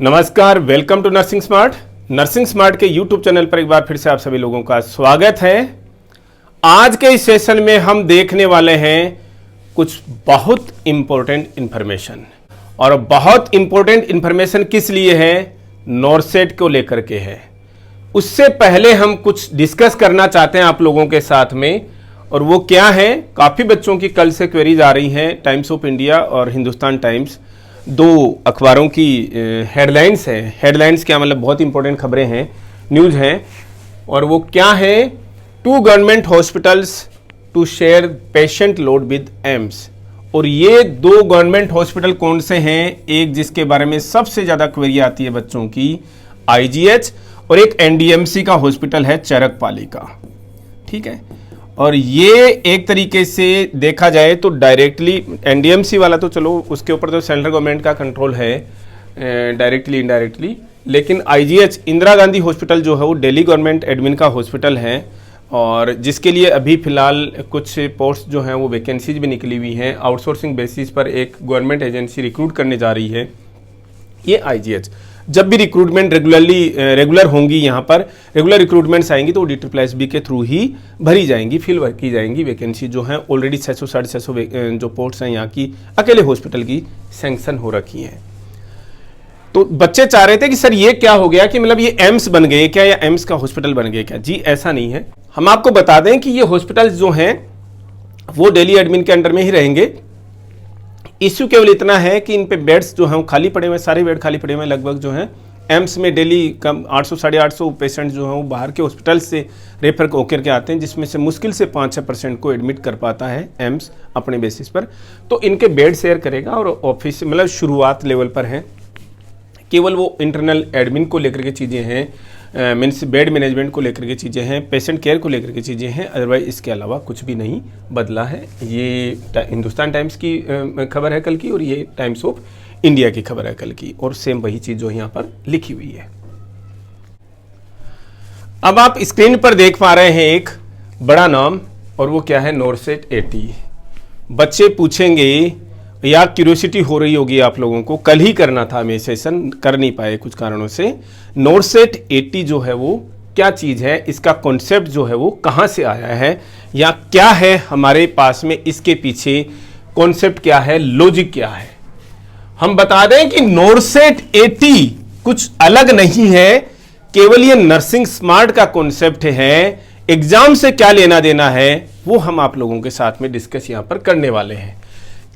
नमस्कार, welcome to nursing smart. Nursing smart के YouTube channel पर एक बार फिर से आप सभी लोगों का स्वागत है। आज के इस सेशन में हम देखने वाले हैं कुछ बहुत इंपॉर्टेंट इंफॉर्मेशन। और बहुत इंपॉर्टेंट इंफॉर्मेशन किस लिए है? नॉरसेट को लेकर के है। उससे पहले हम कुछ डिस्कस करना चाहते हैं आप लोगों के साथ में, और वो क्या है? काफ़ी बच्चों की कल से क्वेरीज आ रही हैं। टाइम्स ऑफ इंडिया और हिंदुस्तान टाइम्स, दो अखबारों की हेडलाइंस है। हेडलाइंस क्या मतलब? बहुत इंपॉर्टेंट खबरें हैं, न्यूज़ हैं। और वो क्या है? 2 government hospitals to share patient load with AIIMS. और ये 2 गवर्नमेंट हॉस्पिटल कौन से हैं? एक जिसके बारे में सबसे ज़्यादा क्वेरी आती है बच्चों की, आईजीएच, और एक एनडीएमसी का हॉस्पिटल है चरकपाली का। ठीक है। और ये एक तरीके से देखा जाए तो डायरेक्टली एनडीएमसी वाला तो चलो उसके ऊपर तो सेंट्रल गवर्नमेंट का कंट्रोल है डायरेक्टली इनडायरेक्टली, लेकिन आईजीएच इंदिरा गांधी हॉस्पिटल जो है वो दिल्ली गवर्नमेंट एडमिन का हॉस्पिटल है, और जिसके लिए अभी फिलहाल कुछ पोस्ट जो हैं वो वैकेंसीज भी निकली हुई हैं। आउटसोर्सिंग बेसिस पर एक गवर्नमेंट एजेंसी रिक्रूट करने जा रही है। ये आईजीएच जब भी रिक्रूटमेंट रेगुलर होंगी, यहाँ पर रेगुलर रिक्रूटमेंट्स आएंगी तो DSSB के थ्रू ही भरी जाएंगी, फिल की जाएंगी वैकेंसी जो है। ऑलरेडी 600 साढ़े 600 जो पोस्ट्स हैं यहाँ की अकेले हॉस्पिटल की सैंक्शन हो रखी हैं। तो बच्चे चाह रहे थे कि सर ये क्या हो गया कि मतलब ये एम्स बन गए क्या, या एम्स का हॉस्पिटल बन गए क्या? जी ऐसा नहीं है। हम आपको बता दें कि ये हॉस्पिटल जो हैं वो दिल्ली एडमिन के अंडर में ही रहेंगे। इश्यू केवल इतना है कि इन पे बेड्स जो हैं खाली पड़े हुए, सारे बेड खाली पड़े हुए लगभग जो हैं। एम्स में डेली कम 800 साढ़े 800 पेशेंट जो हैं वो बाहर के हॉस्पिटल से रेफर होकर के आते हैं, जिसमें से मुश्किल से 5-6% को एडमिट कर पाता है एम्स अपने बेसिस पर। तो इनके बेड शेयर करेगा, और ऑफिस मतलब शुरुआत लेवल पर है। केवल वो इंटरनल एडमिन को लेकर के चीज़ें हैं, मीन्स बेड मैनेजमेंट को लेकर के चीज़ें हैं, पेशेंट केयर को लेकर के चीज़ें हैं। अदरवाइज इसके अलावा कुछ भी नहीं बदला है। ये हिंदुस्तान टाइम्स की खबर है कल की, और ये टाइम्स ऑफ इंडिया की खबर है कल की, और सेम वही चीज़ जो यहाँ पर लिखी हुई है। अब आप स्क्रीन पर देख पा रहे हैं एक बड़ा नाम, और वो क्या है? नॉरसेट 80। बच्चे पूछेंगे या क्यूरियोसिटी हो रही होगी आप लोगों को, कल ही करना था, हमें सेशन कर नहीं पाए कुछ कारणों से। नॉरसेट 80 जो है वो क्या चीज़ है, इसका कॉन्सेप्ट जो है वो कहाँ से आया है, या क्या है हमारे पास में, इसके पीछे कॉन्सेप्ट क्या है, लॉजिक क्या है। हम बता दें कि नॉरसेट 80 कुछ अलग नहीं है, केवल ये नर्सिंग स्मार्ट का कॉन्सेप्ट है। एग्जाम से क्या लेना देना है वो हम आप लोगों के साथ में डिस्कस यहां पर करने वाले हैं।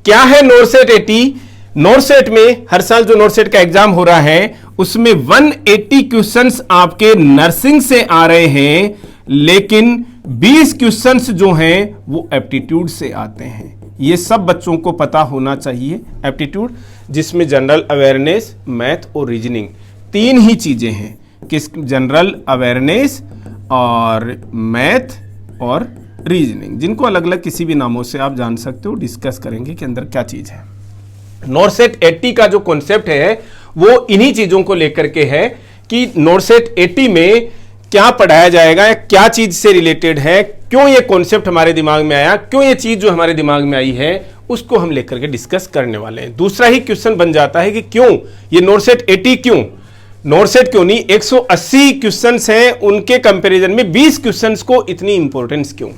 क्या है नॉरसेट 80? नॉरसेट में हर साल जो नॉरसेट का एग्जाम हो रहा है उसमें 180 क्वेश्चंस आपके नर्सिंग से आ रहे हैं, लेकिन 20 क्वेश्चंस जो हैं वो एप्टीट्यूड से आते हैं। ये सब बच्चों को पता होना चाहिए। एप्टीट्यूड जिसमें जनरल अवेयरनेस, मैथ और रीजनिंग, 3 ही चीजें हैं। किस? जनरल अवेयरनेस और मैथ और रीजनिंग, जिनको अलग अलग किसी भी नामों से आप जान सकते हो। डिस्कस करेंगे कि अंदर क्या चीज है। नॉरसेट 80 का जो कॉन्सेप्ट है वो इन्हीं चीजों को लेकर के है कि नॉरसेट 80 में क्या पढ़ाया जाएगा, या क्या चीज से रिलेटेड है, क्यों ये कॉन्सेप्ट हमारे दिमाग में आया, क्यों ये चीज जो हमारे दिमाग में आई है उसको हम लेकर के डिस्कस करने वाले हैं। दूसरा ही क्वेश्चन बन जाता है कि क्यों ये नॉरसेट 80, क्यों नॉरसेट क्यों नहीं 180 क्वेश्चंस हैं, उनके कंपैरिजन में 20 क्वेश्चंस को इतनी इंपॉर्टेंस क्यों?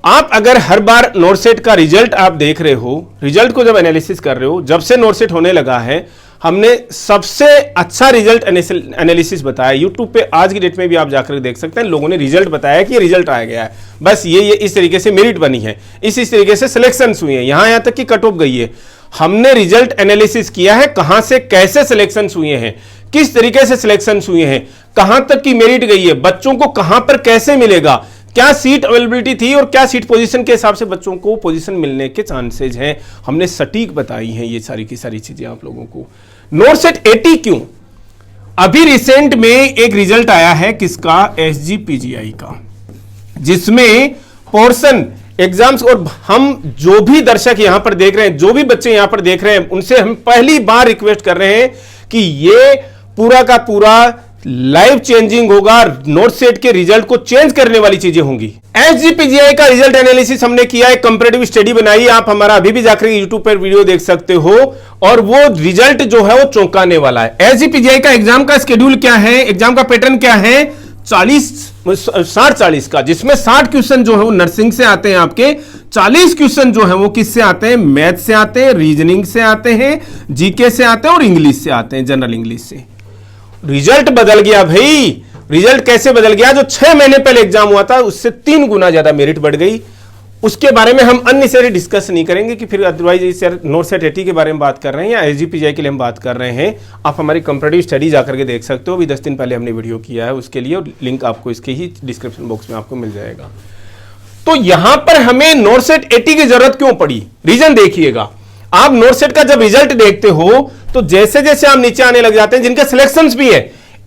आप अगर हर बार नॉरसेट का रिजल्ट आप देख रहे हो, रिजल्ट को जब एनालिसिस कर रहे हो, जब से नॉरसेट होने लगा है हमने सबसे अच्छा रिजल्ट एनालिसिस बताया। यूट्यूब पे आज की डेट में भी आप जाकर देख सकते हैं, लोगों ने रिजल्ट बताया कि ये रिजल्ट आ गया है, बस ये इस तरीके से मेरिट बनी है, इस तरीके से सिलेक्शन हुई है, यहां तक कि कट ऑफ गई है। हमने रिजल्ट एनालिसिस किया है, कहां से कैसे सिलेक्शन हुए हैं, किस तरीके से सिलेक्शन हुए हैं, कहां तक की मेरिट गई है, बच्चों को कहां पर कैसे मिलेगा, क्या सीट अवेलेबिलिटी थी और क्या सीट पोजीशन के हिसाब से बच्चों को पोजीशन मिलने के चांसेस हैं। हमने सटीक बताई हैं ये सारी की सारी चीजें आप लोगों को। नॉरसेट 80 क्यों? अभी रिसेंट में एक रिजल्ट आया है किसका? SGPGI का, जिसमें पोर्शन एग्जाम्स, और हम जो भी दर्शक यहां पर देख रहे हैं, जो भी बच्चे यहां पर देख रहे हैं, उनसे हम पहली बार रिक्वेस्ट कर रहे हैं कि ये पूरा का पूरा लाइफ चेंजिंग होगा, नोट सेट के रिजल्ट को चेंज करने वाली चीजें होंगी। एसजीपीजीआई का रिजल्ट एनालिसिस हमने किया है, कंपैरेटिव स्टडी बनाई, आप हमारा अभी भी जाकर यूट्यूब पर वीडियो देख सकते हो, और वो रिजल्ट जो है वो चौंकाने वाला है। एसजीपीजीआई का एग्जाम का शेड्यूल क्या है, एग्जाम का पैटर्न क्या है, 60-40 का, जिसमें 60 क्वेश्चन जो है वो नर्सिंग से आते हैं आपके, 40 क्वेश्चन जो है वो किससे आते हैं, मैथ से आते हैं, रीजनिंग से आते हैं, जीके से आते हैं और इंग्लिश से आते हैं, जनरल इंग्लिश से। रिजल्ट बदल गया भाई। रिजल्ट कैसे बदल गया? जो 6 महीने पहले एग्जाम हुआ था उससे 3 गुना ज्यादा मेरिट बढ़ गई। उसके बारे में हम अननेसेसरी डिस्कस नहीं करेंगे कि फिर अदरवाइज नोट सेट 80 के बारे में बात कर रहे हैं या एसजीपीजीआई के लिए हम बात कर रहे हैं। आप हमारी कंपैरेटिव स्टडी जाकर के देख सकते हो, अभी 10 दिन पहले हमने वीडियो किया है उसके लिए, और लिंक आपको इसके ही डिस्क्रिप्शन बॉक्स में आपको मिल जाएगा। तो यहां पर हमें नोट सेट 80 की जरूरत क्यों पड़ी? रीजन देखिएगा। आप नोट सेट का जब रिजल्ट देखते हो तो जैसे जैसे आप नीचे आने लग जाते हैं, जिनके सिलेक्शंस भी है,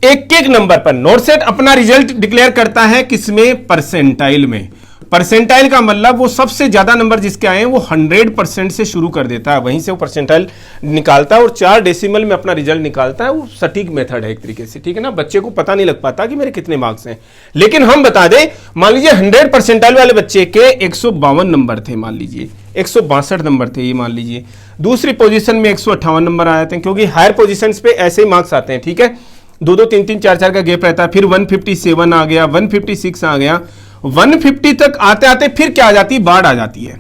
एक एक नंबर पर नोट सेट अपना रिजल्ट डिक्लेयर करता है किसमें? परसेंटाइल में। परसेंटाइल का मतलब वो सबसे ज्यादा नंबर जिसके आए हैं वो 100% से शुरू कर देता है, वहीं से वो परसेंटाइल निकालता है और 4 डेसिमल में अपना रिजल्ट निकालता है। वो सटीक मेथड है एक तरीके से, ठीक है ना। बच्चे को पता नहीं लग पाता कि मेरे कितने मार्क्स हैं, लेकिन हम बता दें, मान लीजिए 100 परसेंटाइल वाले बच्चे के 152 नंबर थे, मान लीजिए 162 नंबर थे, ये मान लीजिए। दूसरी पोजीशन में 158 नंबर आए थे, क्योंकि हायर पोजीशंस पे ऐसे ही मार्क्स आते हैं, ठीक है। 2-2, 3-3, 4-4 का गैप रहता है। फिर 157 आ गया, 156 आ गया, 150 तक आते आते फिर क्या आ जाती है? बाढ़ आ जाती है।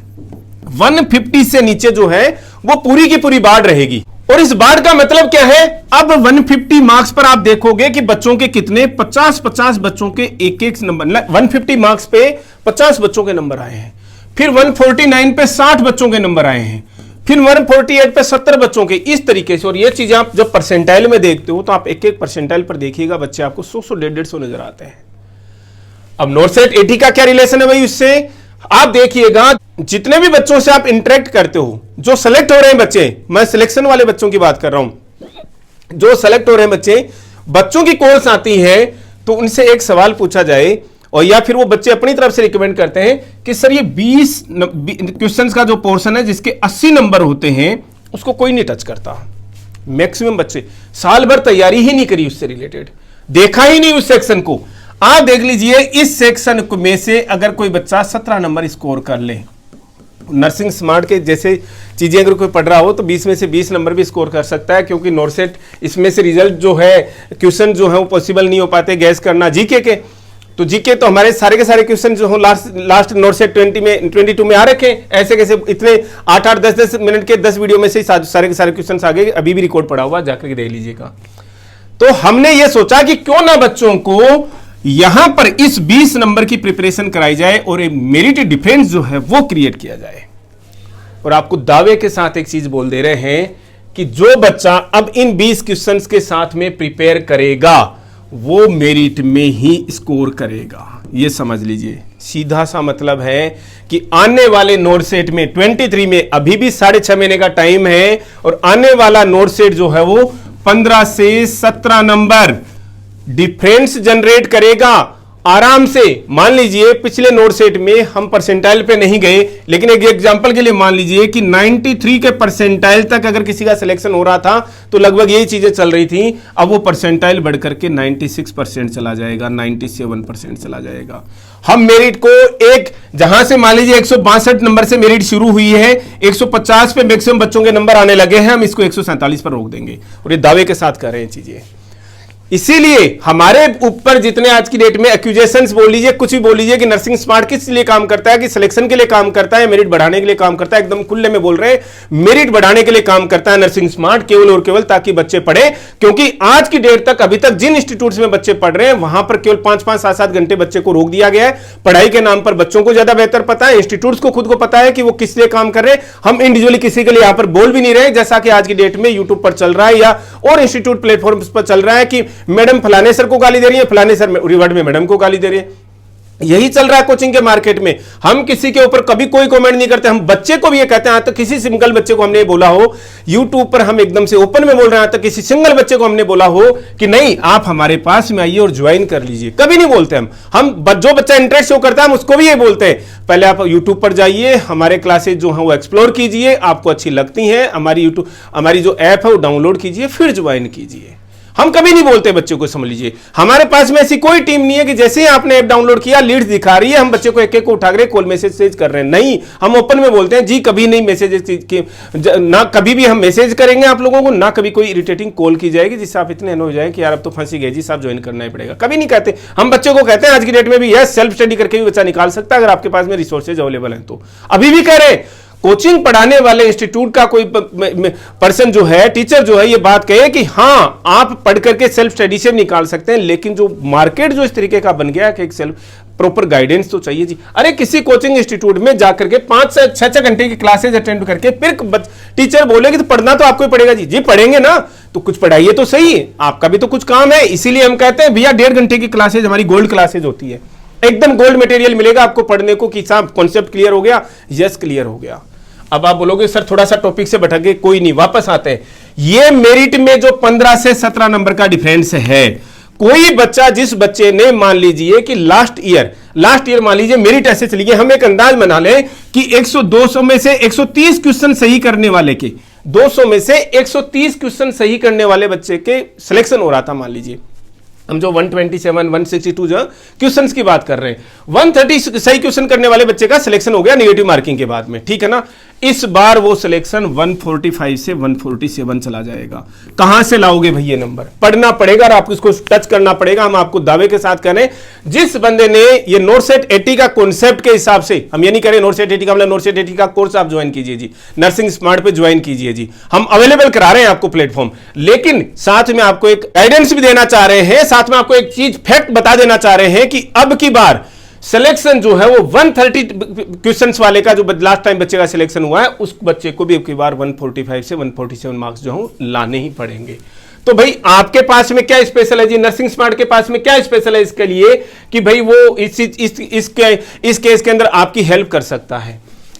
150 से नीचे जो है वो पूरी की पूरी बाढ़ रहेगी। और इस बाढ़ का मतलब क्या है? अब 150 मार्क्स पर आप देखोगे कि बच्चों के कितने 50-50 बच्चों के एक नंबर, 150 मार्क्स पे 50 बच्चों के नंबर आए हैं। फिर 149 पे 60 बच्चों के नंबर आए हैं, फिर 148 पे 70 बच्चों के, इस तरीके से। और ये चीजें आप जब परसेंटाइल में देखते हो तो आप एक एक परसेंटाइल पर देखिएगा, बच्चे आपको 100, 150 नजर आते हैं। अब नोट सेट 80 का क्या रिलेशन है भाई उससे? आप देखिएगा, जितने भी बच्चों से आप इंटरेक्ट करते हो, जो सेलेक्ट हो रहे हैं बच्चे, मैं सिलेक्शन वाले बच्चों की बात कर रहा हूं, जो सेलेक्ट हो रहे हैं बच्चे, बच्चों की कॉल्स आती है तो उनसे एक सवाल पूछा जाए, और या फिर वो बच्चे अपनी तरफ से रिकमेंड करते हैं कि सर ये 20 क्वेश्चंस का जो पोर्शन है जिसके 80 नंबर होते हैं उसको कोई नहीं टच करता। मैक्सिमम बच्चे साल भर तैयारी ही नहीं करी उससे रिलेटेड, देखा ही नहीं उस सेक्शन को। आप देख लीजिए, इस सेक्शन में से अगर कोई बच्चा 17 नंबर स्कोर कर ले, नर्सिंग स्मार्ट के जैसे चीजें अगर कोई पढ़ रहा हो तो 20 में से 20 नंबर भी स्कोर कर सकता है, क्योंकि नोट सेट इसमें से रिजल्ट जो है, क्वेश्चन जो है वो पॉसिबल नहीं हो पाते गैस करना। जीके के तो जीके तो हमारे सारे के सारे क्वेश्चन जो हो लास्ट नोट सेट 22 में आ रखे, ऐसे कैसे इतने 8-8, 10-10 मिनट के 10 वीडियो में से सारे के सारे क्वेश्चन आ गए, अभी भी रिकॉर्ड पड़ा हुआ, जाकर के देख लीजिएगा। तो हमने ये सोचा कि क्यों ना बच्चों को यहां पर इस 20 नंबर की प्रिपरेशन कराई जाए और एक मेरिट डिफरेंस जो है वो क्रिएट किया जाए। और आपको दावे के साथ एक चीज बोल दे रहे हैं कि जो बच्चा अब इन 20 क्वेश्चंस के साथ में प्रिपेयर करेगा वो मेरिट में ही स्कोर करेगा। ये समझ लीजिए, सीधा सा मतलब है कि आने वाले नोट सेट में 23 में अभी भी 6.5 महीने का टाइम है, और आने वाला नोट सेट जो है वो 15 से 17 नंबर डिफरेंस जनरेट करेगा आराम से। मान लीजिए पिछले नोट सेट में हम परसेंटाइल पे नहीं गए, लेकिन एक एग्जांपल के लिए मान लीजिए कि 93 के परसेंटाइल तक अगर किसी का सिलेक्शन हो रहा था तो लगभग यही चीजें चल रही थी। अब वो परसेंटाइल बढ़कर के 96% चला जाएगा, 97% चला जाएगा। हम मेरिट को एक, जहां से मान लीजिए 162 नंबर से मेरिट शुरू हुई है, 150 पे मैक्सिमम बच्चों के नंबर आने लगे हैं, हम इसको 147 पर रोक देंगे, और ये दावे के साथ कर रहे हैं चीजें। इसीलिए हमारे ऊपर जितने आज की डेट में एक्यूजेशंस बोल लीजिए, कुछ भी बोल लीजिए कि नर्सिंग स्मार्ट किस लिए काम करता है, कि सिलेक्शन के लिए काम करता है, मेरिट बढ़ाने के लिए काम करता है, एकदम खुले में बोल रहे हैं, मेरिट बढ़ाने के लिए काम करता है नर्सिंग स्मार्ट, केवल और केवल ताकि बच्चे पढ़े। क्योंकि आज की डेट तक अभी तक जिन इंस्टीट्यूट्स में बच्चे पढ़ रहे हैं वहां पर केवल 5-5, 7-7 घंटे बच्चे को रोक दिया गया है। पढ़ाई के नाम पर बच्चों को ज्यादा बेहतर पता है, इंस्टीट्यूट्स को खुद को पता है कि वो किस लिए काम कर रहे हैं। हम इंडिविजुअली किसी के लिए यहां पर बोल भी नहीं रहे, जैसा कि आज की डेट में यूट्यूब पर चल रहा है या और इंस्टीट्यूट प्लेटफॉर्म पर चल रहा है कि मैडम फलाने सर को गाली दे रही है, फलाने सर रिवर्ड में मैडम को गाली दे रही है। यही चल रहा है कोचिंग के मार्केट में। हम किसी के ऊपर कभी कोई कमेंट नहीं करते, हम बच्चे को भी ये कहते हैं। तो किसी सिंगल बच्चे को हमने बोला हो यूट्यूब पर, हम एकदम से ओपन में बोल रहे हैं, तो किसी सिंगल बच्चे को हमने बोला हो कि नहीं आप हमारे पास में आइए और ज्वाइन कर लीजिए, कभी नहीं बोलते हम जो बच्चा इंटरेस्ट शो करता है हम उसको भी ये बोलते हैं, पहले आप यूट्यूब पर जाइए, हमारे क्लासेज जो है वो एक्सप्लोर कीजिए, आपको अच्छी लगती हैं, हमारी जो ऐप है वो डाउनलोड कीजिए, फिर ज्वाइन कीजिए। हम कभी नहीं बोलते बच्चे को, समझ लीजिए हमारे पास में ऐसी कोई टीम नहीं है कि जैसे ही आपने ऐप डाउनलोड किया लीड्स दिखा रही है हम बच्चे को एक एक को उठा कर कॉल मैसेज कर रहे हैं। नहीं, हम ओपन में बोलते हैं जी कभी नहीं मैसेज ना कभी भी हम मैसेज करेंगे आप लोगों को, ना कभी कोई इरिटेटिंग कॉल की जाएगी जिससे आप इतने हो जाए कि यार अब तो फंसी गए जी साहब ज्वाइन करना ही पड़ेगा। कभी नहीं कहते, हम बच्चों को कहते हैं आज की डेट में भी यह सेल्फ स्टडी करके भी बच्चा निकाल सकता है अगर आपके पास में रिसोर्सेज अवेलेबल हैं तो। अभी भी कह रहे हैं कोचिंग पढ़ाने वाले इंस्टीट्यूट का कोई पर्सन जो है, टीचर जो है, ये बात कहे कि हाँ आप पढ़ करके सेल्फ स्टडी से भी निकाल सकते हैं, लेकिन जो मार्केट जो इस तरीके का बन गया है कि एक सेल्फ प्रॉपर गाइडेंस तो चाहिए जी। अरे किसी कोचिंग इंस्टीट्यूट में जाकर के 5 से 6 घंटे की क्लासेज अटेंड करके फिर टीचर बोलेगी तो पढ़ना तो आपको ही पड़ेगा जी। जी पढ़ेंगे ना तो कुछ पढ़ाइए तो सही, आपका भी तो कुछ काम है। इसीलिए हम कहते हैं भैया 1.5 घंटे की क्लासेज हमारी गोल्ड क्लासेज होती है, एकदम गोल्ड मटेरियल मिलेगा आपको पढ़ने को कि साहब कॉन्सेप्ट क्लियर हो गया, यस क्लियर हो गया। अब आप बोलोगे सर थोड़ा सा टॉपिक से भटक गए, कोई नहीं, वापस आते हैं। ये मेरिट में जो 15 से 17 नंबर का डिफरेंस है, कोई बच्चा जिस बच्चे ने मान लीजिए कि लास्ट ईयर मान लीजिए मेरिट ऐसे चली गई, हम एक अंदाज बना लें कि 200 में से 130 क्वेश्चन सही करने वाले के 200 में से 130 क्वेश्चन सही करने वाले बच्चे के सिलेक्शन हो रहा था। मान लीजिए हम जो 127 162 जो क्वेश्चंस की बात कर रहे हैं, 130 सही क्वेश्चन करने वाले बच्चे का सिलेक्शन हो गया नेगेटिव मार्किंग के बाद में, ठीक है ना। इस बार वो सिलेक्शन 145 से 147 चला जाएगा। कहां से लाओगे भैया नंबर? पढ़ना पड़ेगा और आपको इसको टच करना पड़ेगा। हम आपको दावे के साथ कह रहे हैं जिस बंदे ने ये नोरसेट 80 का कॉन्सेप्ट के हिसाब से, हम ये नहीं कह रहे नोरसेट 80 का मतलब नोरसेट 80 का कोर्स आप ज्वाइन कीजिए जी, नर्सिंग स्मार्ट पे ज्वाइन कीजिए जी, हम अवेलेबल करा रहे हैं आपको प्लेटफॉर्म, लेकिन साथ में आपको एक गाइडेंस भी देना चाह रहे हैं, साथ में आपको एक चीज फैक्ट बता देना चाह रहे हैं कि अब की बार सिलेक्शन जो है वो 130 क्वेश्चंस वाले का जो लास्ट टाइम बच्चे का सिलेक्शन हुआ है उस बच्चे को भी अब की बार 145 से 147 मार्क्स जो है लाने ही पड़ेंगे। तो भाई आपके पास में क्या स्पेशल है जी, नर्सिंग स्मार्ट के पास में क्या स्पेशल है इसके लिए कि भाई वो इस केस के अंदर आपकी हेल्प कर सकता है।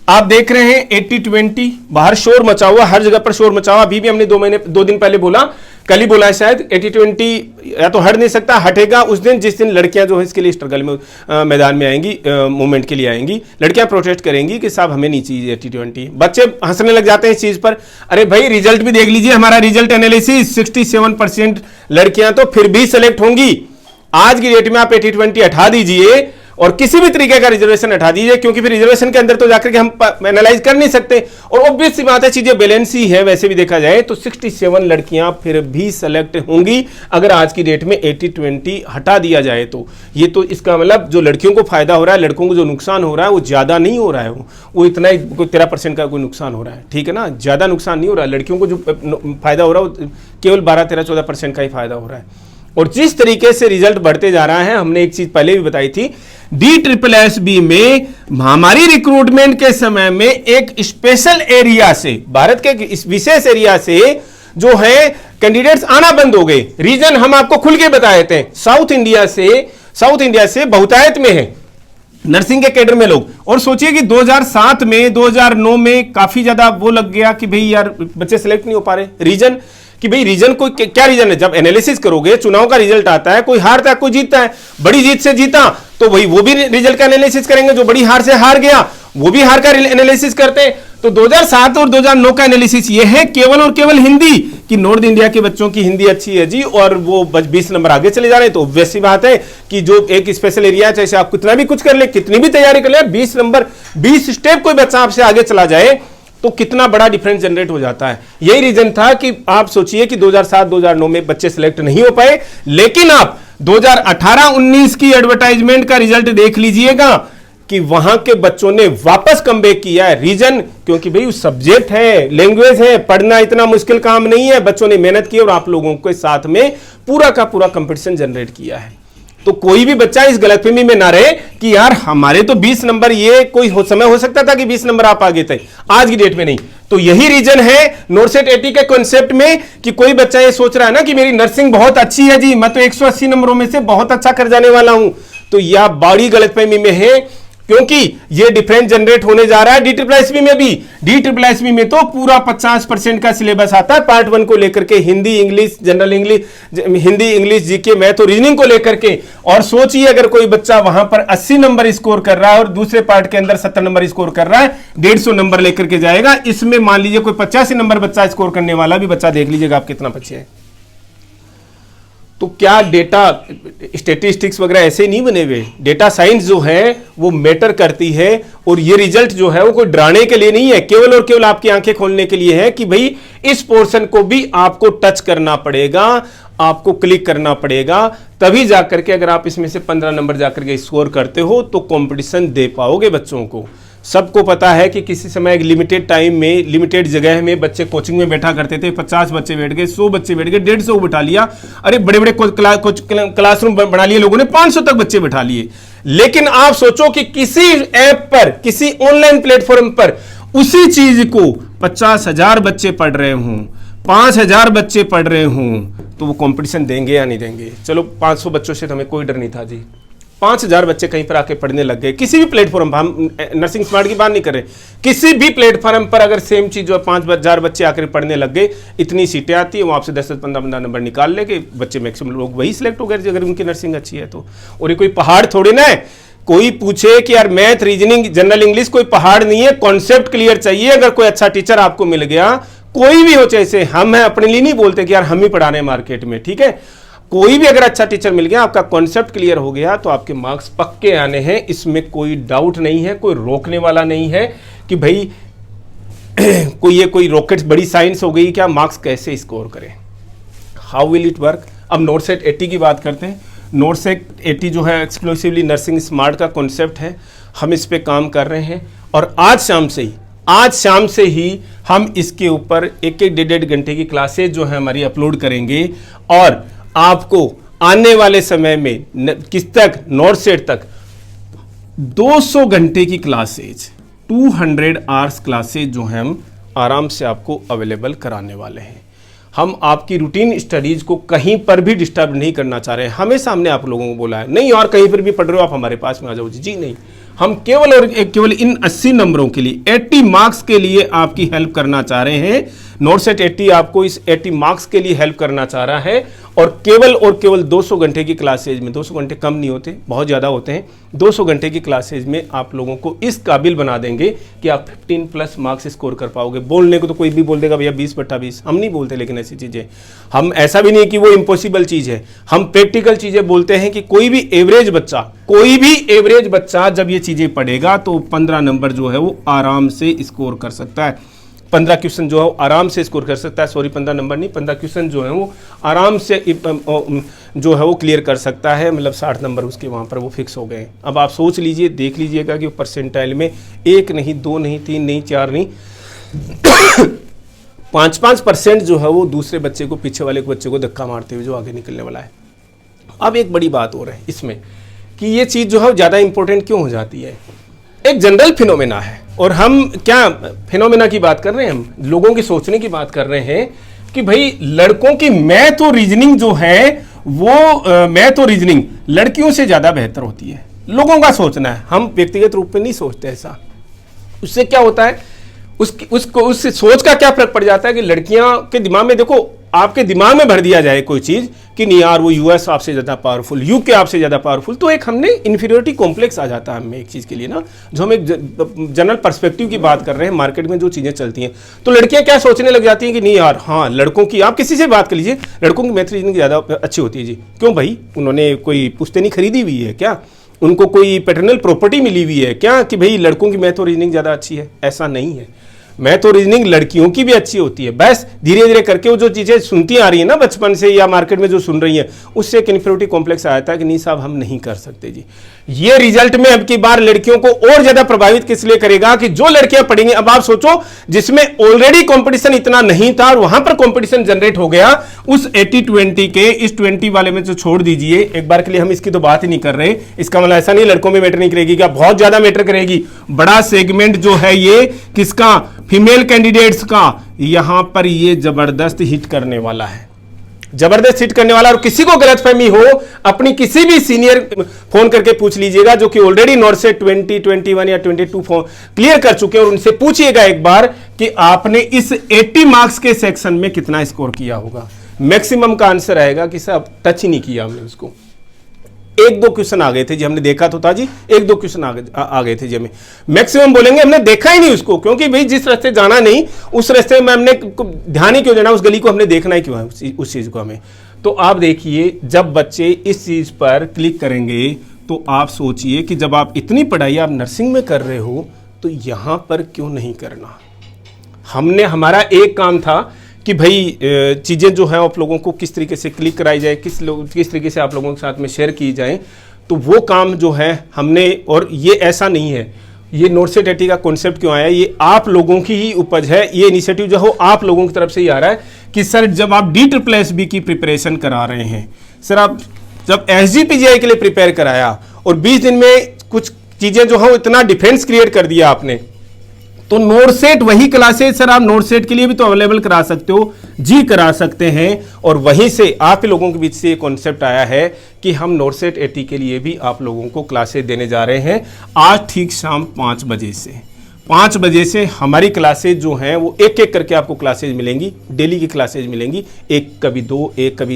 आप देख रहे हैं 80-20 बाहर शोर मचा हुआ, हर जगह पर शोर मचा हुआ। अभी भी हमने 2 दिन पहले बोला, कल ही बोला है शायद, 80-20 या तो हट नहीं सकता, हटेगा उस दिन जिस दिन लड़कियां जो है इसके लिए स्ट्रगल में मैदान में आएंगी, मूवमेंट के लिए आएंगी, लड़कियां प्रोटेस्ट करेंगी कि साहब हमें नहीं चाहिए 80-20। बच्चे हंसने लग जाते हैं इस चीज पर। अरे भाई रिजल्ट भी देख लीजिए, हमारा रिजल्ट एनालिसिस 67% लड़कियां तो फिर भी सेलेक्ट होंगी। आज की डेट में आप 80-20 हटा दीजिए और किसी भी तरीके का रिजर्वेशन हटा दीजिए, क्योंकि फिर रिजर्वेशन के अंदर तो जाकर के हम एनालाइज कर नहीं सकते। और ऑब्वियस सी बात है चीजें बैलेंस ही है वैसे भी देखा जाए तो 67 लड़कियां फिर भी सेलेक्ट होंगी अगर आज की डेट में 80-20 हटा दिया जाए तो। ये तो इसका मतलब जो लड़कियों को फायदा हो रहा है, लड़कों को जो नुकसान हो रहा है वो ज्यादा नहीं हो रहा है, वो इतना ही 13% का कोई नुकसान हो रहा है, ठीक है ना, ज्यादा नुकसान नहीं हो रहा है। लड़कियों को जो फायदा हो रहा है वो केवल 12-13-14% का ही फायदा हो रहा है। और जिस तरीके से रिजल्ट बढ़ते जा रहा है, हमने एक चीज पहले भी बताई थी, DSSB में हमारी रिक्रूटमेंट के समय में एक स्पेशल एरिया से, भारत के इस विशेष एरिया से जो है कैंडिडेट्स आना बंद हो गए। रीजन हम आपको खुल के बताए थे, साउथ इंडिया से बहुतायत में है नर्सिंग के कैडर में लोग। और सोचिए कि 2007 में 2009 में काफी ज्यादा वो लग गया कि भाई यार बच्चे सेलेक्ट नहीं हो पा रहे। रीजन कि भाई रीजन को क्या रीजन है, जब एनालिसिस करोगे चुनाव का रिजल्ट आता है, कोई हारता है कोई जीतता है, बड़ी जीत से जीता तो भाई वो भी रिजल्ट का एनालिसिस करेंगे, जो बड़ी हार से हार गया वो भी हार का एनालिसिस करते हैं। तो 2007 और 2009 का एनालिसिस ये है केवल और केवल हिंदी कि नॉर्थ इंडिया के बच्चों की हिंदी अच्छी है जी और वो 20 नंबर आगे चले जा रहे हैं। तो वैसी बात है कि जो एक स्पेशल एरिया है, चाहे आप कितना भी कुछ कर ले, कितनी भी तैयारी कर ले, 20 नंबर 20 स्टेप कोई बच्चा आपसे आगे चला जाए तो कितना बड़ा डिफरेंस जनरेट हो जाता है। यही रीजन था कि आप सोचिए कि 2007-2009 में बच्चे सिलेक्ट नहीं हो पाए, लेकिन आप 2018-19 की एडवर्टाइजमेंट का रिजल्ट देख लीजिएगा कि वहां के बच्चों ने वापस कमबैक किया है। रीजन क्योंकि भाई सब्जेक्ट है, लैंग्वेज है, पढ़ना इतना मुश्किल काम नहीं है, बच्चों ने मेहनत की और आप लोगों के साथ में पूरा का पूरा कंपटीशन जनरेट किया है। तो कोई भी बच्चा इस गलतफहमी में ना रहे कि यार हमारे तो 20 नंबर, ये कोई समय हो सकता था कि 20 नंबर आप आगे थे, आज की डेट में नहीं। तो यही रीजन है नोरसेट 80 के कॉन्सेप्ट में कि कोई बच्चा ये सोच रहा है ना कि मेरी नर्सिंग बहुत अच्छी है जी, मैं तो 180 नंबरों में से बहुत अच्छा कर जाने वाला हूं, तो यह बड़ी गलतफहमी में है, क्योंकि ये डिफरेंस जनरेट होने जा रहा है DSSB में भी। DSSB में तो पूरा 50% का सिलेबस आता है पार्ट 1 को लेकर के, Hindi English general English, Hindi English GK math और रीजनिंग को लेकर के। और सोचिए अगर कोई बच्चा वहां पर 80 नंबर स्कोर कर रहा है और दूसरे पार्ट के अंदर 70 नंबर स्कोर कर रहा है, 150 नंबर लेकर के जाएगा। इसमें मान लीजिए कोई 85 नंबर बच्चा स्कोर करने वाला भी बच्चा देख लीजिएगा आप कितना बच्चे हैं। तो क्या डेटा स्टैटिस्टिक्स वगैरह ऐसे नहीं बने हुए? डेटा साइंस जो है वो मैटर करती है, और ये रिजल्ट जो है वो कोई डराने के लिए नहीं है, केवल और केवल आपकी आंखें खोलने के लिए है कि भाई इस पोर्शन को भी आपको टच करना पड़ेगा, आपको क्लिक करना पड़ेगा, तभी जाकर के अगर आप इसमें से 15 नंबर जाकर के स्कोर करते हो तो कंपटीशन दे पाओगे बच्चों को। सबको पता है कि किसी समय एक लिमिटेड टाइम में, लिमिटेड जगह में बच्चे कोचिंग में बैठा करते थे, 50 बच्चे बैठ गए, 100 बच्चे बैठ गए, 150 बिठा लिया, अरे बड़े बड़े क्लासरूम बना लिए लोगों ने, 500 तक बच्चे बिठा लिए। लेकिन आप सोचो कि किसी ऐप पर, किसी ऑनलाइन प्लेटफॉर्म पर उसी चीज को 50,000 बच्चे पढ़ रहे हों, 5,000 बच्चे पढ़ रहे हों, तो वो कंपटीशन देंगे या नहीं देंगे? चलो 500 बच्चों से तो हमें कोई डर नहीं था जी, 5,000 बच्चे कहीं पर आके पढ़ने लग गए, किसी भी प्लेटफॉर्म पर, हम नर्सिंग स्मार्ट की बात नहीं कर रहे, किसी भी प्लेटफॉर्म पर अगर सेम चीज जो 5,000 बच्चे आकर पढ़ने लग गए, इतनी सीटें आती है, वो आपसे 10-15 नंबर निकाल लेके बच्चे मैक्सिमम लोग वही सिलेक्ट हो गए अगर उनकी नर्सिंग अच्छी है तो। और ये कोई पहाड़ थोड़ी ना है, कोई पूछे कि यार मैथ, रीजनिंग, जनरल इंग्लिश कोई पहाड़ नहीं है, कॉन्सेप्ट क्लियर चाहिए। अगर कोई अच्छा टीचर आपको मिल गया, कोई भी हो, जैसे हम हैं, अपने लिए नहीं बोलते कि यार हम ही पढ़ा रहे हैं मार्केट में, ठीक है, कोई भी अगर अच्छा टीचर मिल गया, आपका कॉन्सेप्ट क्लियर हो गया, तो आपके मार्क्स पक्के आने हैं, इसमें कोई डाउट नहीं है, कोई रोकने वाला नहीं है कि भाई कोई रॉकेट बड़ी साइंस हो गई क्या, मार्क्स कैसे स्कोर करें, हाउ विल इट वर्क। अब नोटसेट 80 की बात करते हैं। नोटसेट 80 जो है एक्सक्लूसिवली नर्सिंग स्मार्ट का कॉन्सेप्ट है, हम इस पे काम कर रहे हैं, और आज शाम से ही हम इसके ऊपर 1-1 घंटे की क्लासेज जो है हमारी अपलोड करेंगे, और आपको आने वाले समय में किस तक, नोटसेट तक 200 घंटे की क्लासेज, 200 आवर्स क्लासेज जो है हम आराम से आपको अवेलेबल कराने वाले हैं। हम आपकी रूटीन स्टडीज को कहीं पर भी डिस्टर्ब नहीं करना चाह रहे हैं। हमेशा हमने आप लोगों को बोला है नहीं और कहीं पर भी पढ़ रहे हो आप हमारे पास में आ जाओ, जी नहीं, हम केवल और केवल इन 80 नंबरों के लिए, 80 मार्क्स के लिए आपकी हेल्प करना चाह रहे हैं। नोटसेट 80 आपको इस 80 मार्क्स के लिए हेल्प करना चाह रहा है, और केवल 200 घंटे की क्लासेज में, 200 घंटे कम नहीं होते, बहुत ज़्यादा होते हैं, 200 घंटे की क्लासेज में आप लोगों को इस काबिल बना देंगे कि आप 15+ मार्क्स स्कोर कर पाओगे। बोलने को तो कोई भी बोल देगा भैया 20/20, हम नहीं बोलते, लेकिन ऐसी चीज़ें हम, ऐसा भी नहीं कि वो इम्पॉसिबल चीज़ है, हम प्रैक्टिकल चीज़ें बोलते हैं कि कोई भी एवरेज बच्चा जब ये चीज़ें पढ़ेगा तो 15 नंबर जो है वो आराम से स्कोर कर सकता है, 15 क्वेश्चन जो है वो आराम से स्कोर कर सकता है, सॉरी 15 नंबर नहीं, 15 क्वेश्चन जो है वो आराम से जो है वो क्लियर कर सकता है, मतलब 60 नंबर उसके वहाँ पर वो फिक्स हो गए। अब आप सोच लीजिए, देख लीजिएगा कि परसेंटाइल में 1 नहीं, 2 नहीं, 3 नहीं, 4 नहीं 5% जो है वो दूसरे बच्चे को, पीछे वाले बच्चे को धक्का मारते हुए जो आगे निकलने वाला है। अब एक बड़ी बात हो रही है इसमें कि ये चीज़ जो है ज़्यादा इंपॉर्टेंट क्यों हो जाती है, एक जनरल फिनोमेना है, और हम क्या फिनोमेना की बात कर रहे हैं, हम लोगों की सोचने की बात कर रहे हैं कि भाई लड़कों की मैथ और रीजनिंग जो है वो मैथ और रीजनिंग लड़कियों से ज़्यादा बेहतर होती है, लोगों का सोचना है, हम व्यक्तिगत रूप में नहीं सोचते ऐसा। उससे क्या होता है, उस सोच का क्या फर्क पड़ जाता है कि लड़कियां के दिमाग में, देखो आपके दिमाग में भर दिया जाए कोई चीज कि नहीं यार वो यूएस आपसे ज्यादा पावरफुल, यूके आपसे ज्यादा पावरफुल, तो एक हमने इंफीरियरिटी कॉम्प्लेक्स आ जाता है हमें एक चीज के लिए ना, जो हम एक जनरल पर्सपेक्टिव की बात कर रहे हैं, मार्केट में जो चीजें चलती हैं, तो लड़कियां क्या सोचने लग जाती हैं कि नहीं यार, हाँ लड़कों की, आप किसी से बात कर लीजिए, लड़कों की मैथ रीजनिंग ज्यादा अच्छी होती है जी। क्यों भाई, उन्होंने कोई पुश्तैनी खरीदी हुई है क्या, उनको कोई पैटर्नल प्रॉपर्टी मिली हुई है क्या कि भाई लड़कों की मैथ और रीजनिंग ज्यादा अच्छी है? ऐसा नहीं है, मैथ और रीजनिंग लड़कियों की भी अच्छी होती है, बस धीरे धीरे करके वो जो चीजें सुनती आ रही है ना बचपन से या मार्केट में जो सुन रही है, उससे एक इंफीरियरिटी कॉम्प्लेक्स आया था कि नहीं साहब हम नहीं कर सकते जी। ये रिजल्ट में अब की बार लड़कियों को और ज्यादा प्रभावित किस लिए करेगा कि जो लड़कियां पढ़ेंगी, अब आप सोचो जिसमें ऑलरेडी कंपटीशन इतना नहीं था और वहां पर कंपटीशन जनरेट हो गया, उस 80-20 के इस 20 वाले में जो छोड़ दीजिए, एक बार के लिए हम इसकी तो बात ही नहीं कर रहे, इसका मतलब ऐसा नहीं लड़कों में मैटर नहीं करेगी, क्या बहुत ज्यादा मैटर करेगी। बड़ा सेगमेंट जो है ये किसका, फीमेल कैंडिडेट्स का, यहां पर ये जबरदस्त हिट करने वाला है, जबरदस्त हिट करने वाला। और किसी को गलतफहमी हो, अपनी किसी भी सीनियर फोन करके पूछ लीजिएगा जो कि ऑलरेडी नोटसेट 20, 21 या 22 फोन क्लियर कर चुके हैं, और उनसे पूछिएगा एक बार कि आपने इस 80 मार्क्स के सेक्शन में कितना स्कोर किया होगा। मैक्सिमम का आंसर आएगा कि साहब टच ही नहीं किया हमने उसको, एक दो क्वेश्चन आ गए थे जी, हमने देखा तो था जी, एक दो क्वेश्चन आ गए थे जी। हमें मैक्सिमम बोलेंगे हमने देखा ही नहीं उसको, क्योंकि भाई जिस रास्ते जाना नहीं उस रास्ते में हमने ध्यान ही क्यों देना, उस गली को हमने देखना ही क्यों है उस चीज को हमें। तो आप देखिए जब बच्चे इस चीज पर क्लिक करेंगे तो आप सोचिए कि जब आप इतनी पढ़ाई आप नर्सिंग में कर रहे हो तो यहां पर क्यों नहीं करना। हमने हमारा एक काम था कि भाई चीज़ें जो है आप लोगों को किस तरीके से क्लिक कराई जाए, किस तरीके से आप लोगों के साथ में शेयर की जाए, तो वो काम जो है हमने, और ये ऐसा नहीं है, ये नोटसेट एटी का कॉन्सेप्ट क्यों आया, ये आप लोगों की ही उपज है। ये इनिशिएटिव जो हो आप लोगों की तरफ से ही आ रहा है कि सर जब आप DSSB की प्रिपरेशन करा रहे हैं, सर आप जब SGPGI के लिए प्रिपेयर कराया और 20 दिन में कुछ चीज़ें जो हो इतना डिफेंस क्रिएट कर दिया आपने, तो नोटसेट वही क्लासेज सर आप नोटसेट के लिए भी तो अवेलेबल करा सकते हो जी, करा सकते हैं। और वहीं से आप ही लोगों के बीच से ये कॉन्सेप्ट आया है कि हम नोटसेट एटी के लिए भी आप लोगों को क्लासेज देने जा रहे हैं। आज ठीक शाम 5 बजे से 5 बजे से हमारी क्लासेज जो हैं वो एक एक करके आपको क्लासेज मिलेंगी, डेली की क्लासेज मिलेंगी, एक कभी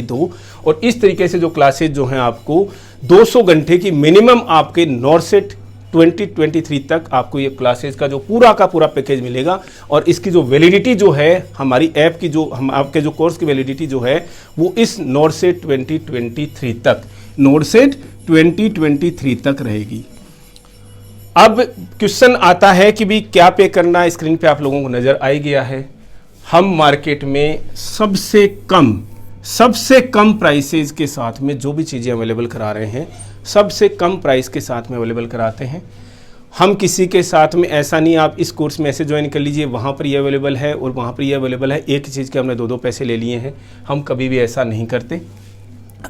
दो, और इस तरीके से जो क्लासेज जो हैं आपको 200 घंटे की मिनिमम आपके नोटसेट 2023 तक आपको ये क्लासेस का जो पूरा का पूरा पैकेज मिलेगा। और इसकी जो वैलिडिटी जो है हमारी ऐप की, जो हम आपके जो कोर्स की वैलिडिटी जो है वो इस नोटसेट 2023 तक रहेगी। अब क्वेश्चन आता है कि भी क्या पे करना, स्क्रीन पे आप लोगों को नजर आ गया है। हम मार्केट में सबसे कम प्राइसेस के साथ में जो भी चीज़ें अवेलेबल करा रहे हैं, सबसे कम प्राइस के साथ में अवेलेबल कराते हैं। हम किसी के साथ में ऐसा नहीं आप इस कोर्स में ऐसे ज्वाइन कर लीजिए, वहाँ पर ये अवेलेबल है और वहाँ पर ये अवेलेबल है, एक ही चीज़ के हमने 2 पैसे ले लिए हैं। हम कभी भी ऐसा नहीं करते।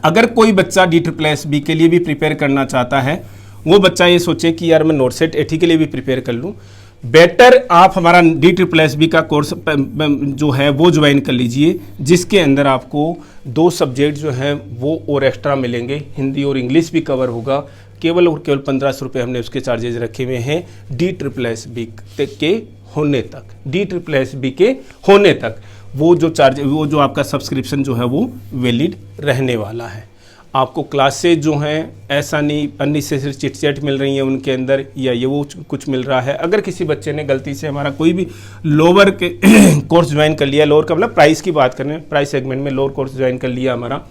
अगर कोई बच्चा DSSB के लिए भी प्रिपेयर करना चाहता है, वो बच्चा ये सोचे कि यार मैं नोटसेट एटी के लिए भी प्रिपेयर कर लूँ, बेटर आप हमारा DSSB का कोर्स जो है वो ज्वाइन कर लीजिए, जिसके अंदर आपको 2 सब्जेक्ट जो हैं वो और एक्स्ट्रा मिलेंगे, हिंदी और इंग्लिश भी कवर होगा। केवल और केवल 1500 रुपये हमने उसके चार्जेज रखे हुए हैं DSSB के होने तक वो जो आपका सब्सक्रिप्शन जो है वो वैलिड रहने वाला है। आपको क्लासेज जो हैं ऐसा नहीं अननेसेसरी चिट-चैट मिल रही हैं उनके अंदर, या ये वो कुछ मिल रहा है। अगर किसी बच्चे ने गलती से हमारा कोई भी लोअर के कोर्स ज्वाइन कर लिया, लोअर का मतलब प्राइस की बात करें, प्राइस सेगमेंट में लोअर कोर्स ज्वाइन कर लिया हमारा,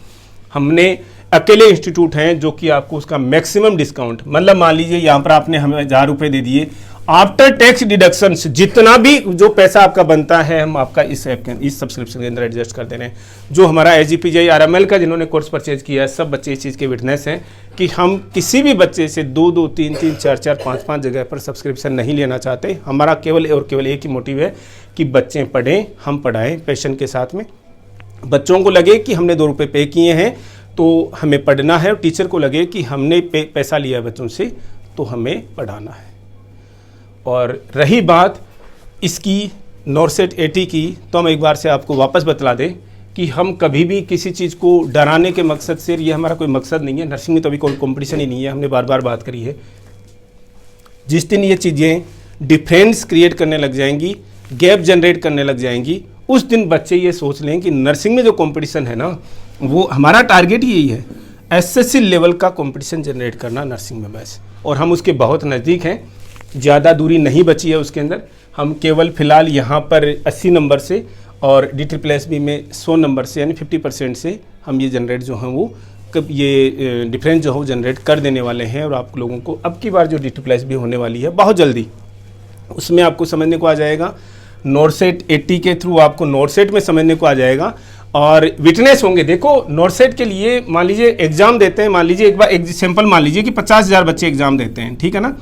हमने अकेले इंस्टीट्यूट हैं जो कि आपको उसका मैक्सिमम डिस्काउंट, मतलब मान लीजिए यहाँ पर आपने हमें 1000 रुपये दे दिए, आफ्टर टैक्स डिडक्शन जितना भी जो पैसा आपका बनता है हम आपका इस ऐप के इस सब्सक्रिप्शन के अंदर एडजस्ट कर दे रहे हैं। जो हमारा SGPGI RML का जिन्होंने कोर्स परचेज किया है, सब बच्चे इस चीज़ के विटनेस हैं कि हम किसी भी बच्चे से 2-2, 3-3, 4-4, 5-5 जगह पर सब्सक्रिप्शन नहीं लेना चाहते। हमारा केवल और केवल एक ही मोटिव है कि बच्चे पढ़ें, हम पढ़ाएँ पैशन के साथ में। बच्चों को लगे कि हमने 2 रुपये पे किए हैं तो हमें पढ़ना है, और टीचर को लगे कि हमने पैसा लिया है बच्चों से तो हमें पढ़ाना है। और रही बात इसकी नोटसेट एटी की, तो हम एक बार से आपको वापस बतला दें कि हम कभी भी किसी चीज़ को डराने के मकसद से, ये हमारा कोई मकसद नहीं है। नर्सिंग में तो अभी कोई कंपटीशन ही नहीं है, हमने बार बार बात करी है। जिस दिन ये चीज़ें डिफरेंस क्रिएट करने लग जाएंगी, गैप जनरेट करने लग जाएंगी, उस दिन बच्चे ये सोच लें कि नर्सिंग में जो कंपटीशन है ना, वो हमारा टारगेट यही है, SSC लेवल का कंपटीशन जनरेट करना नर्सिंग में बस। और हम उसके बहुत नज़दीक हैं, ज़्यादा दूरी नहीं बची है उसके अंदर। हम केवल फ़िलहाल यहाँ पर 80 नंबर से और DSSB में 100 नंबर से, यानी 50% से हम ये जनरेट जो हैं वो कब ये डिफरेंस जो है जनरेट कर देने वाले हैं। और आप लोगों को अब की बार जो DSSB होने वाली है बहुत जल्दी, उसमें आपको समझने को आ जाएगा। नोटसेट 80 के थ्रू आपको नोटसेट में समझने को आ जाएगा और विटनेस होंगे। देखो नोटसेट के लिए मान लीजिए एग्जाम देते हैं, मान लीजिए एक बार एक सिंपल मान लीजिए कि 50,000 बच्चे एग्जाम देते हैं, ठीक है ना।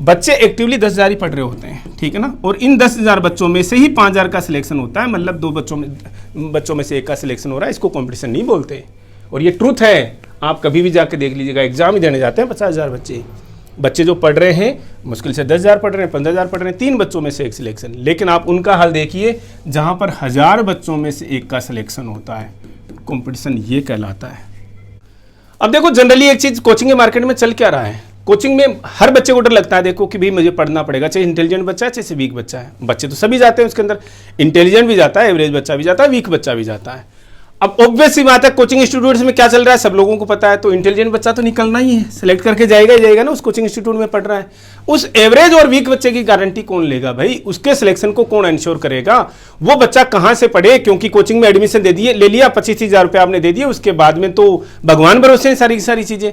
बच्चे एक्टिवली 10,000 ही पढ़ रहे होते हैं, ठीक है ना। और इन 10,000 बच्चों में से ही 5,000 का सिलेक्शन होता है, मतलब 2 बच्चों में से एक का सिलेक्शन हो रहा है। इसको कंपटीशन नहीं बोलते, और ये ट्रूथ है। आप कभी भी जाके देख लीजिएगा, एग्जाम ही देने जाते हैं 50,000 बच्चे जो पढ़ रहे हैं, मुश्किल से 10,000 पढ़ रहे हैं, 15,000 पढ़ रहे हैं, 3 बच्चों में से एक सिलेक्शन। लेकिन आप उनका हाल देखिए, जहाँ पर 1000 बच्चों में से एक का सिलेक्शन होता है। कंपटीशन ये कहलाता है। अब देखो जनरली एक चीज़ कोचिंग के मार्केट में चल क्या रहा है। कोचिंग में हर बच्चे को डर लगता है, देखो कि भाई मुझे पढ़ना पड़ेगा, चाहे इंटेलिजेंट बच्चा है चाहे वीक बच्चा है। बच्चे तो सभी जाते हैं उसके अंदर, इंटेलिजेंट भी जाता है, एवरेज बच्चा भी जाता है, वीक बच्चा भी जाता है। अब ऑब्वियस सी बात है, कोचिंग इंस्टीट्यूट्स में क्या चल रहा है सब लोगों को पता है, तो इंटेलिजेंट बच्चा तो निकलना ही है, सिलेक्ट करके जाएगा ही जाएगा ना, उस कोचिंग इंस्टीट्यूट में पढ़ रहा है। उस एवरेज और वीक बच्चे की गारंटी कौन लेगा भाई? उसके सिलेक्शन को कौन इंश्योर करेगा? वो बच्चा कहां से पढ़े? क्योंकि कोचिंग में एडमिशन ले लिया, 25,000 रुपये आपने दे दिए, उसके बाद में तो भगवान भरोसे सारी की सारी चीजें।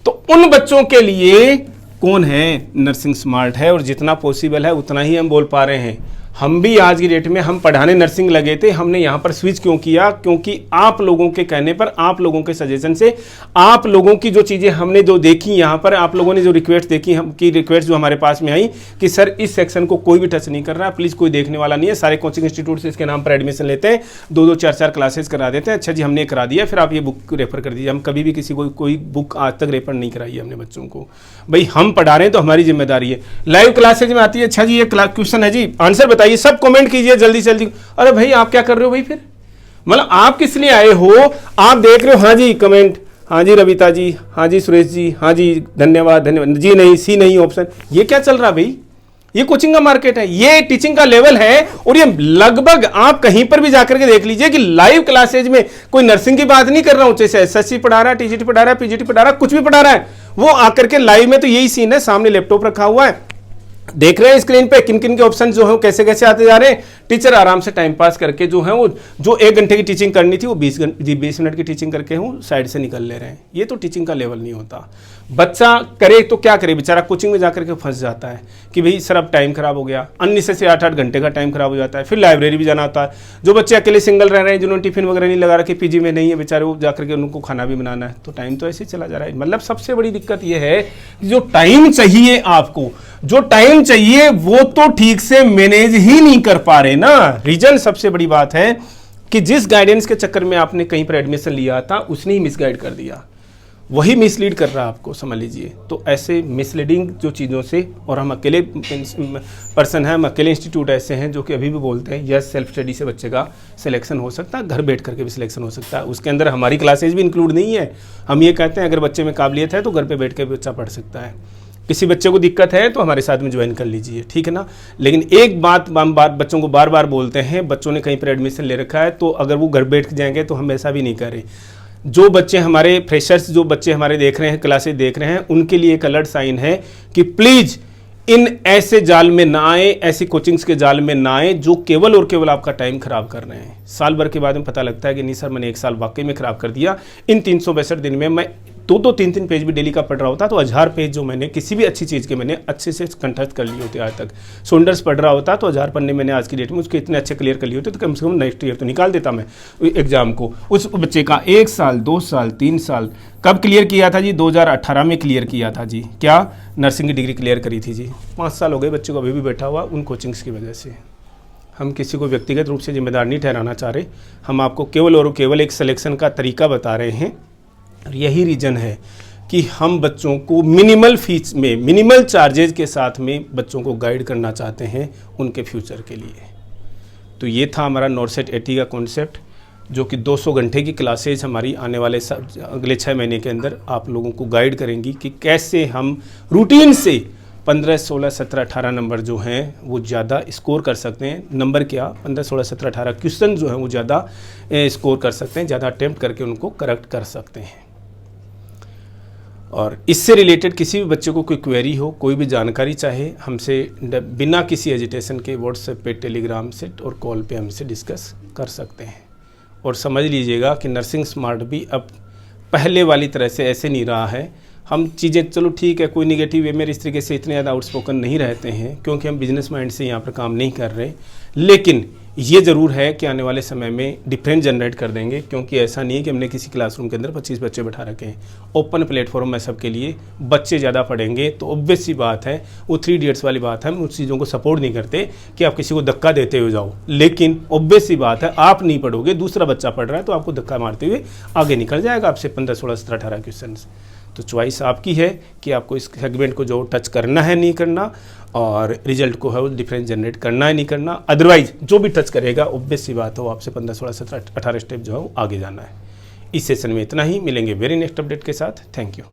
तो उन बच्चों के लिए कौन है नर्सिंग स्मार्ट है, और जितना पॉसिबल है उतना ही हम बोल पा रहे हैं। हम भी आज की डेट में हम पढ़ाने नर्सिंग लगे थे, हमने यहाँ पर स्विच क्यों किया? क्योंकि आप लोगों के कहने पर, आप लोगों के सजेशन से, आप लोगों की जो चीज़ें हमने जो देखी यहाँ पर, आप लोगों ने जो रिक्वेस्ट देखी, हम की रिक्वेस्ट जो हमारे पास में आई कि सर इस सेक्शन को कोई भी टच नहीं कर रहा, प्लीज़ कोई देखने वाला नहीं है, सारे कोचिंग इंस्टीट्यूट से इसके नाम पर एडमिशन लेते हैं, 2-2 4-4 क्लासेस करा देते हैं। अच्छा जी हमने करा दिया, फिर आप ये बुक रेफर कर दीजिए। हम कभी भी किसी को कोई बुक आज तक रेफर नहीं कराई है हमने बच्चों को। भाई हम पढ़ा रहे हैं तो हमारी जिम्मेदारी है। लाइव क्लासेज में आती है, अच्छा जी ये क्वेश्चन है जी, आंसर बताइए, सब कमेंट कीजिए जल्दी से जल्दी। अरे भाई आप क्या कर रहे हो भाई? फिर मतलब आप किस लिए आए हो? आप देख रहे हो, हाँ जी कमेंट, हाँ जी रविता जी, हाँ जी सुरेश जी, हाँ जी धन्यवाद धन्यवाद, जी नहीं, सी नहीं ऑप्शन। ये क्या चल रहा भाई? ये कोचिंग का मार्केट है, ये टीचिंग का लेवल है। और ये लगभग आप कहीं पर भी जाकर के देख लीजिए कि लाइव क्लासेज में कोई नर्सिंग की बात नहीं कर रहा हूं, जैसे एसएससी पढ़ा रहा है, टीजीटी पढ़ा रहा है, पीजीटी पढ़ा रहा है, कुछ भी पढ़ा रहा है, वो आकर के लाइव में तो यही सीन है, सामने लैपटॉप रखा हुआ है, देख रहे हैं स्क्रीन पे किन किन के ऑप्शन जो है कैसे कैसे आते जा रहे हैं। टीचर आराम से टाइम पास करके जो है वो जो 1 घंटे की टीचिंग करनी थी वो 20 मिनट की टीचिंग करके हूँ साइड से निकल ले रहे हैं। ये तो टीचिंग का लेवल नहीं होता। बच्चा करे तो क्या करे बेचारा, कोचिंग में जाकर के फंस जाता है कि भाई सर अब टाइम खराब हो गया, अननेसेसरी 8-8 घंटे का टाइम खराब हो जाता है, फिर लाइब्रेरी भी जाना होता है। जो बच्चे अकेले सिंगल रह रहे हैं, जिन्होंने टिफिन वगैरह नहीं लगा रखे, पीजी में नहीं है बेचारे, वो जाकर के उनको खाना भी बनाना है, तो टाइम तो ऐसे ही चला जा रहा है। मतलब सबसे बड़ी दिक्कत यह है कि जो टाइम चाहिए आपको, जो टाइम चाहिए वो तो ठीक से मैनेज ही नहीं कर पा रहे ना। रीजन सबसे बड़ी बात है कि जिस गाइडेंस के चक्कर में आपने कहीं पर एडमिशन लिया था उसने ही मिसगाइड कर दिया, वही मिसलीड कर रहा है आपको, समझ लीजिए। तो ऐसे मिसलीडिंग जो चीज़ों से, और हम अकेले पर्सन हैं, हम अकेले इंस्टीट्यूट ऐसे हैं जो कि अभी भी बोलते हैं यस सेल्फ स्टडी से बच्चे का सिलेक्शन हो सकता है, घर बैठ करके भी सिलेक्शन हो सकता है, उसके अंदर हमारी क्लासेज भी इंक्लूड नहीं है। हम ये कहते हैं अगर बच्चे में काबिलियत है तो घर पर बैठ के भी बच्चा पढ़ सकता है। किसी बच्चे को दिक्कत है तो हमारे साथ में ज्वाइन कर लीजिए, ठीक है ना। लेकिन एक बात हम बच्चों को बार बार बोलते हैं, बच्चों ने कहीं पर एडमिशन ले रखा है तो अगर वो घर बैठ जाएंगे तो हम ऐसा भी नहीं करें। जो बच्चे हमारे फ्रेशर्स, जो बच्चे हमारे देख रहे हैं, क्लासेस देख रहे हैं, उनके लिए एक अलर्ट साइन है कि प्लीज़ इन ऐसे जाल में ना आए, ऐसी कोचिंग्स के जाल में ना आए जो केवल और केवल आपका टाइम खराब कर रहे हैं। साल भर के बाद में पता लगता है कि नहीं सर मैंने 1 साल वाकई में खराब कर दिया। इन 362 दिन में मैं 2-3 पेज भी डेली का पढ़ रहा होता तो 1000 पेज जो मैंने किसी भी अच्छी चीज़ के मैंने अच्छे से कंठस्थ कर लिए होते आज तक। सोंडर्स पढ़ रहा होता तो 1000 पन्ने मैंने आज की डेट में उसके इतने अच्छे क्लियर कर लिए होते तो कम से कम नेक्स्ट ईयर तो निकाल देता मैं एग्जाम को। उस बच्चे का 1 साल 2 साल 3 साल कब क्लियर किया था जी? 2018 में क्लियर किया था जी। क्या? नर्सिंग की डिग्री क्लियर करी थी जी। 5 साल हो गए बच्चे को अभी भी बैठा हुआ उन कोचिंग्स की वजह से। हम किसी को व्यक्तिगत रूप से जिम्मेदार नहीं ठहराना चाह रहे, हम आपको केवल और केवल एक सिलेक्शन का तरीका बता रहे हैं। और यही रीज़न है कि हम बच्चों को मिनिमल फीस में, मिनिमल चार्जेज के साथ में बच्चों को गाइड करना चाहते हैं उनके फ्यूचर के लिए। तो ये था हमारा नॉर्सेट 80 का कॉन्सेप्ट, जो कि 200 घंटे की क्लासेज हमारी आने वाले अगले 6 महीने के अंदर आप लोगों को गाइड करेंगी कि कैसे हम रूटीन से 15, 16, 17, 18 नंबर जो हैं वो ज़्यादा स्कोर कर सकते हैं। नंबर क्या, 15, 16, 17, 18 क्वेश्चन जो हैं वो ज़्यादा स्कोर कर सकते हैं, ज़्यादा अटेम्प्ट करके उनको करेक्ट कर सकते हैं। और इससे रिलेटेड किसी भी बच्चे को कोई क्वेरी हो, कोई भी जानकारी चाहे, हमसे बिना किसी एजिटेशन के व्हाट्सएप पे, टेलीग्राम से और कॉल पे हमसे डिस्कस कर सकते हैं। और समझ लीजिएगा कि नर्सिंग स्मार्ट भी अब पहले वाली तरह से ऐसे नहीं रहा है। हम चीज़ें चलो ठीक है, कोई निगेटिव वे में इस तरीके से इतने ज़्यादा आउटस्पोकन नहीं रहते हैं क्योंकि हम बिजनेस माइंड से यहाँ पर काम नहीं कर रहे। लेकिन ये ज़रूर है कि आने वाले समय में डिफरेंस जनरेट कर देंगे, क्योंकि ऐसा नहीं है कि हमने किसी क्लासरूम के अंदर 25 बच्चे बैठा रखे हैं। ओपन प्लेटफॉर्म है सबके लिए, बच्चे ज़्यादा पढ़ेंगे तो ऑब्वियस सी बात है, वो 3 इडियट्स वाली बात है। हम उस चीज़ों को सपोर्ट नहीं करते कि आप किसी को धक्का देते हुए जाओ, लेकिन ऑब्वियस सी बात है आप नहीं पढ़ोगे, दूसरा बच्चा पढ़ रहा है तो आपको धक्का मारते हुए आगे निकल जाएगा आपसे 15, 16, 17, 18 क्वेश्चन। तो चॉइस आपकी है कि आपको इस सेगमेंट को जो टच करना है नहीं करना, और रिजल्ट को है वो डिफरेंस जनरेट करना है नहीं करना। अदरवाइज जो भी टच करेगा ऑब्वियस सी बात है वो आपसे 15, 16, 17, 18 स्टेप जो है वो आगे जाना है। इस सेशन में इतना ही, मिलेंगे वेरी नेक्स्ट अपडेट के साथ। Thank you.